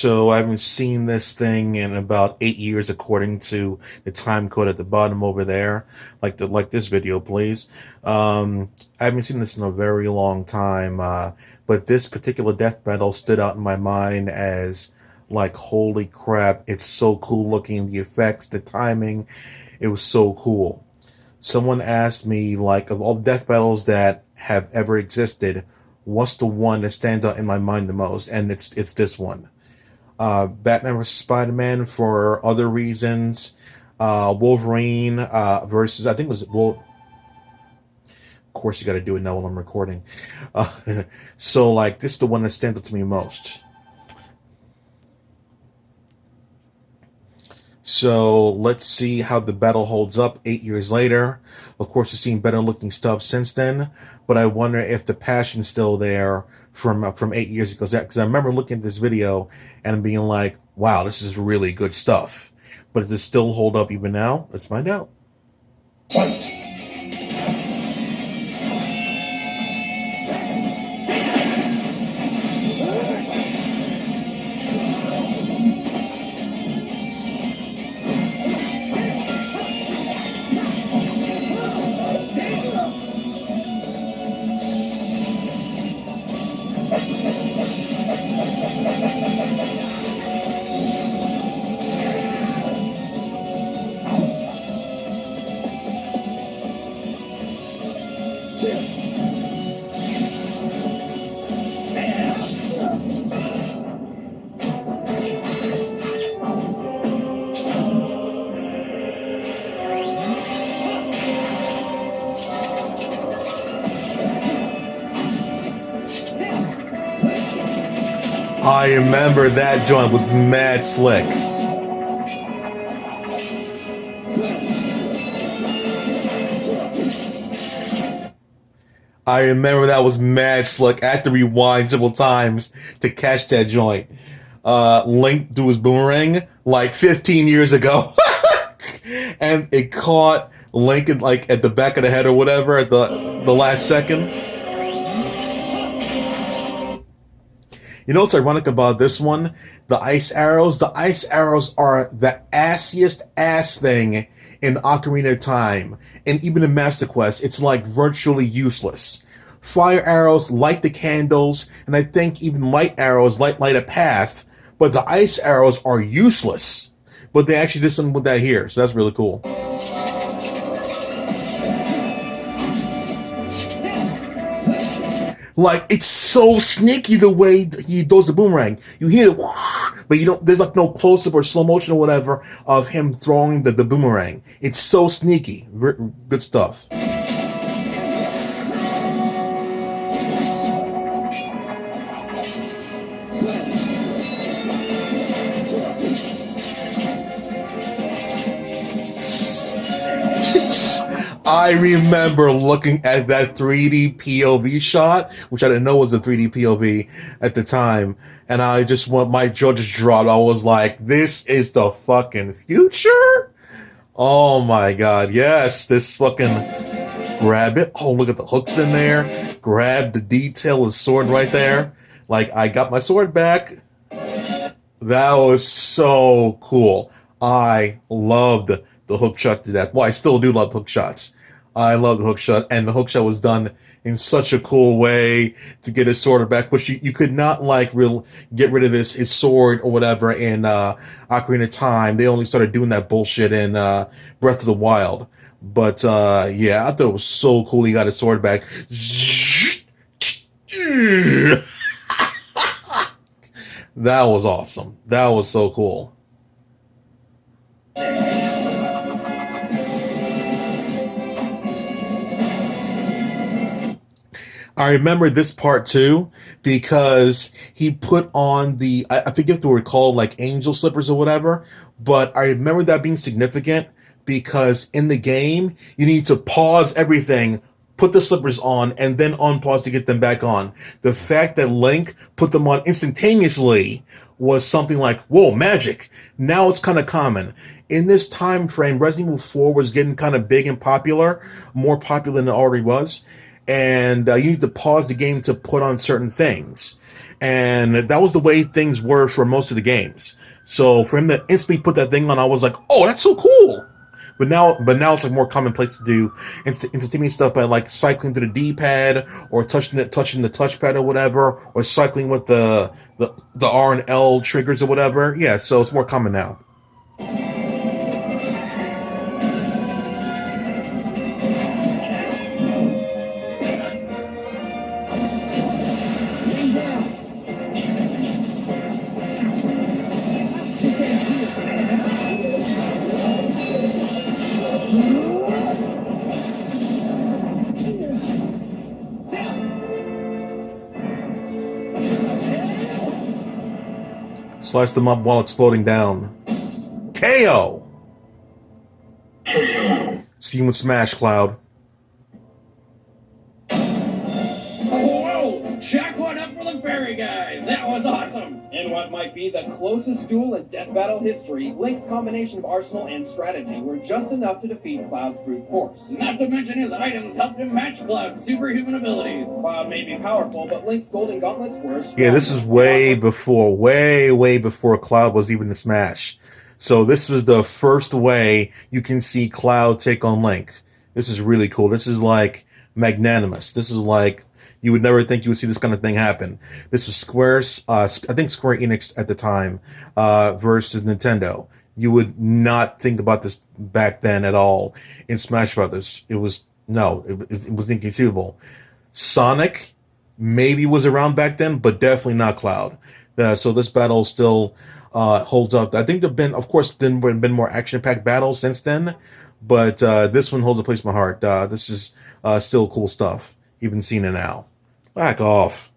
So I haven't seen this thing in about 8 years, according to the time code at the bottom over there. Like this video, please. I haven't seen this in a very long time. But this particular death battle stood out in my mind as like, holy crap! It's so cool looking. The effects, the timing, it was so cool. Someone asked me, like, of all the death battles that have ever existed, what's the one that stands out in my mind the most? And it's this one. Batman vs Spider-Man for other reasons. Wolverine versus, I think it was, well, of course you got to do it now while I'm recording. So like, this is the one that stands out to me most. So let's see how the battle holds up 8 years later. Of course, we've seen better looking stuff since then, but I wonder if the passion's still there from 8 years ago. Because I remember looking at this video and being like, "Wow, this is really good stuff." But does it still hold up even now? Let's find out. I remember that joint was mad slick. I remember that was mad slick. I had to rewind several times to catch that joint. Link threw his boomerang like 15 years ago. And it caught Lincoln like at the back of the head or whatever at the last second. You know what's ironic about this one? The ice arrows. The ice arrows are the assiest ass thing in Ocarina of Time. And even in Master Quest, it's like virtually useless. Fire arrows light the candles, and I think even light arrows light a path, but the ice arrows are useless. But they actually did something with that here, so that's really cool. Like, it's so sneaky the way he throws the boomerang. You hear it, but you don't. There's like no close up or slow motion or whatever of him throwing the boomerang. It's so sneaky. Good stuff. I remember looking at that 3D POV shot, which I didn't know was a 3D POV at the time, and I just want my jaw just dropped. I was like, "This is the fucking future!" Oh my god, yes! This fucking grab it. Oh, look at the hooks in there. Grab the detail of the sword right there. Like, I got my sword back. That was so cool. I loved the hook shot to death. Well, I still do love hook shots. I love the hook shot, and the hook shot was done in such a cool way to get his sword back. But you could not like get rid of his sword or whatever in Ocarina of Time. They only started doing that bullshit in Breath of the Wild. But yeah, I thought it was so cool. He got his sword back. That was awesome. That was so cool. I remember this part too because he put on I forget if they were called like angel slippers or whatever, but I remember that being significant because in the game you need to pause everything, put the slippers on, and then unpause to get them back on. The fact that Link put them on instantaneously was something like, whoa, magic. Now it's kind of common. In this time frame, Resident Evil 4 was getting kind of big and popular, more popular than it already was. and you need to pause the game to put on certain things. And that was the way things were for most of the games. So for him to instantly put that thing on, I was like, oh, that's so cool. But now it's like more commonplace to do entertaining stuff by like cycling to the D-pad or touching the touchpad or whatever, or cycling with the R and L triggers or whatever. Yeah, so it's more common now. Slice them up while exploding down. KO! See you in Smash, Cloud. Whoa! Jack one up for the fairy guy! That was awesome! In what might be the closest duel in death battle history, Link's combination of arsenal and strategy were just enough to defeat Cloud's brute force. Not to mention his items helped him match Cloud's superhuman abilities. Cloud may be powerful, but Link's golden gauntlets were strong. Yeah, this is way before Cloud was even in Smash. So this was the first way you can see Cloud take on Link. This is really cool. This is like magnanimous. This is like you would never think you would see this kind of thing happen. This was I think Square Enix at the time, versus Nintendo. You would not think about this back then at all in Smash Brothers. It was inconceivable. Sonic maybe was around back then, but definitely not Cloud. So this battle still holds up. I think of course, been more action-packed battles since then, but this one holds a place in my heart. This is still cool stuff, even seeing it now. Back off.